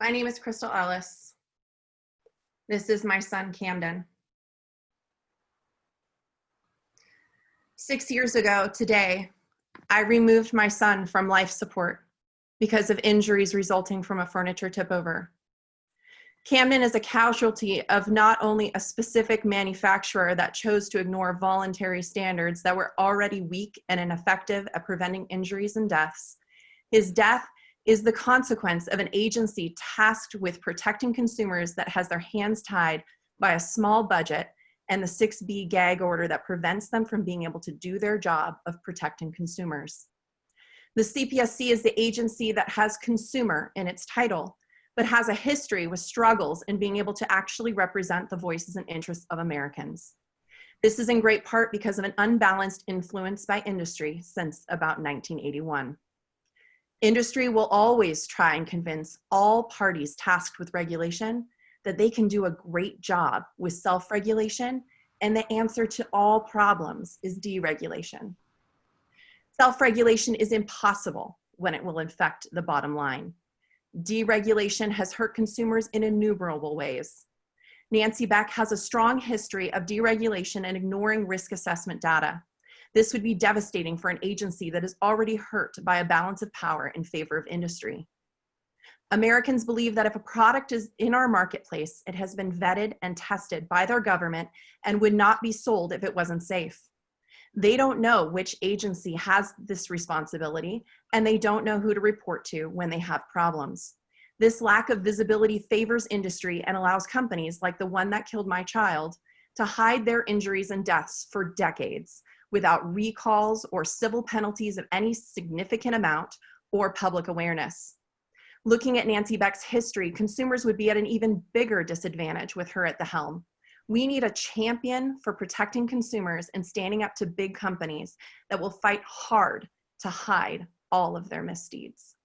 My name is Crystal Ellis. This is my son, Camden. 6 years ago today, I removed my son from life support because of injuries resulting from a furniture tip over. Camden is a casualty of not only a specific manufacturer that chose to ignore voluntary standards that were already weak and ineffective at preventing injuries and deaths. His death is the consequence of an agency tasked with protecting consumers that has their hands tied by a small budget and the 6B gag order that prevents them from being able to do their job of protecting consumers. The CPSC is the agency that has consumer in its title, but has a history with struggles in being able to actually represent the voices and interests of Americans. This is in great part because of an unbalanced influence by industry since about 1981. Industry will always try and convince all parties tasked with regulation that they can do a great job with self-regulation, and the answer to all problems is deregulation. Self-regulation is impossible when it will affect the bottom line. Deregulation has hurt consumers in innumerable ways. Nancy Beck has a strong history of deregulation and ignoring risk assessment data. This would be devastating for an agency that is already hurt by a balance of power in favor of industry. Americans believe that if a product is in our marketplace, it has been vetted and tested by their government and would not be sold if it wasn't safe. They don't know which agency has this responsibility, and they don't know who to report to when they have problems. This lack of visibility favors industry and allows companies like the one that killed my child to hide their injuries and deaths for decades without recalls or civil penalties of any significant amount or public awareness. Looking at Nancy Beck's history, consumers would be at an even bigger disadvantage with her at the helm. We need a champion for protecting consumers and standing up to big companies that will fight hard to hide all of their misdeeds.